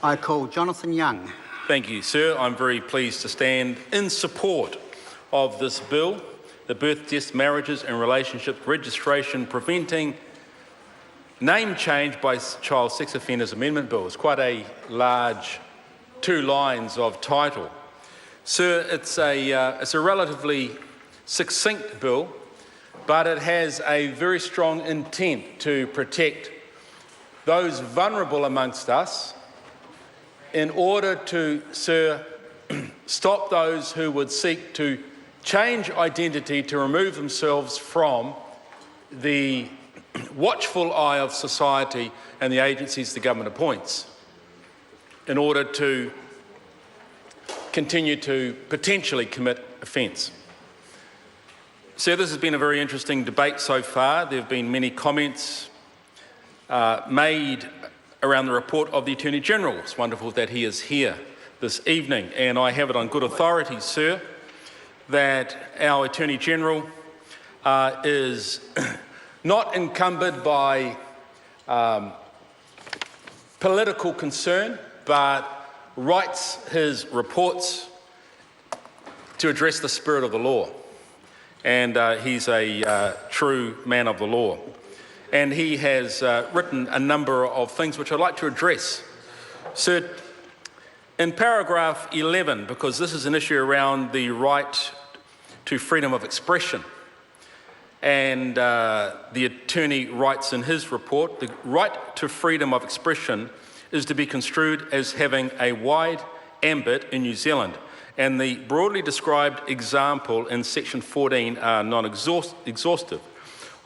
I call Jonathan Young. Thank you, sir. I'm very pleased to stand in support of this bill, the Birth, Deaths, Marriages and Relationships Registration Preventing Name Change by Child Sex Offenders Amendment Bill. It's quite a large 2 lines of title. Sir, it's a relatively succinct bill, but it has a very strong intent to protect those vulnerable amongst us in order to, sir, stop those who would seek to change identity to remove themselves from the watchful eye of society and the agencies the government appoints in order to continue to potentially commit offence. So this has been a very interesting debate so far. There have been many comments made around the report of the Attorney-General. It's wonderful that he is here this evening, and I have it on good authority, sir, that our Attorney-General is not encumbered by political concern, but writes his reports to address the spirit of the law. And he's a true man of the law. And he has written a number of things which I'd like to address. Sir, in paragraph 11, because this is an issue around the right to freedom of expression, and the attorney writes in his report, the right to freedom of expression is to be construed as having a wide ambit in New Zealand, and the broadly described example in section 14 are non-exhaustive.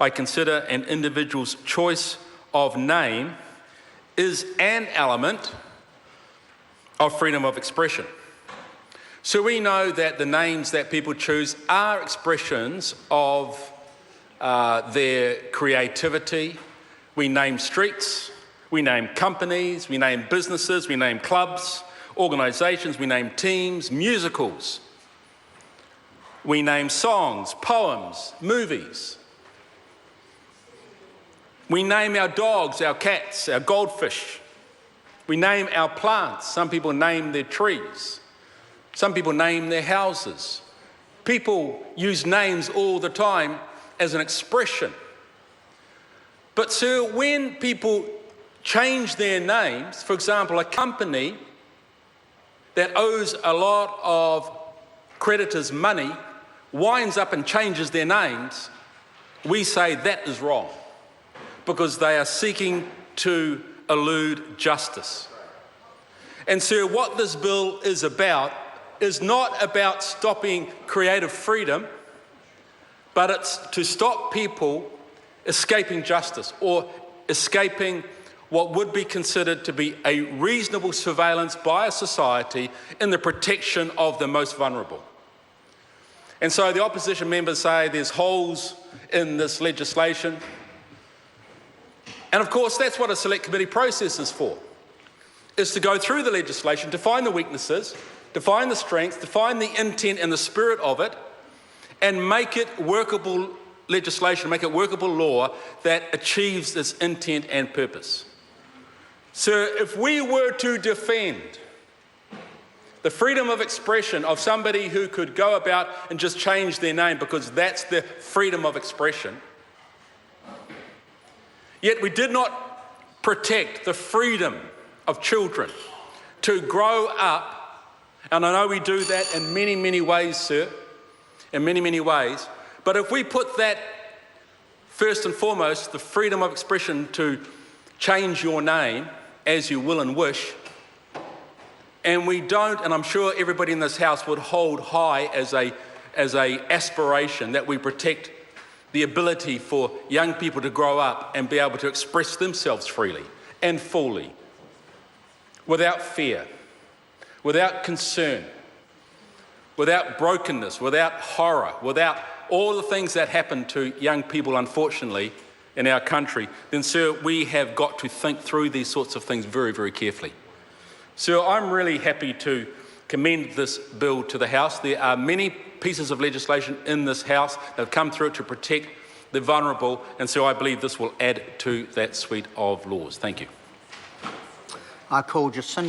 I consider an individual's choice of name is an element of freedom of expression. So we know that the names that people choose are expressions of their creativity. We name streets, we name companies, we name businesses, we name clubs, organisations, we name teams, musicals. We name songs, poems, movies. We name our dogs, our cats, our goldfish. We name our plants. Some people name their trees. Some people name their houses. People use names all the time as an expression. But sir, when people change their names, for example, a company that owes a lot of creditors money winds up and changes their names, we say that is wrong, because they are seeking to elude justice. And sir, what this bill is not about stopping creative freedom, but it's to stop people escaping justice or escaping what would be considered to be a reasonable surveillance by a society in the protection of the most vulnerable. And so the opposition members say there's holes in this legislation. And of course, that's what a select committee process is for, is to go through the legislation, to find the weaknesses, to find the strengths, to find the intent and the spirit of it, and make it workable legislation, make it workable law that achieves its intent and purpose. Sir, if we were to defend the freedom of expression of somebody who could go about and just change their name because that's their freedom of expression, yet we did not protect the freedom of children to grow up, and I know we do that in many, many ways, sir, in many, many ways, but if we put that first and foremost, the freedom of expression to change your name as you will and wish, and we don't, and I'm sure everybody in this house would hold high as a aspiration that we protect the ability for young people to grow up and be able to express themselves freely and fully, without fear, without concern, without brokenness, without horror, without all the things that happen to young people, unfortunately, in our country, then, sir, we have got to think through these sorts of things very, very carefully. Sir, I'm really happy to commend this bill to the House. There are many pieces of legislation in this House that have come through it to protect the vulnerable, and so I believe this will add to that suite of laws. Thank you. I call Jacinda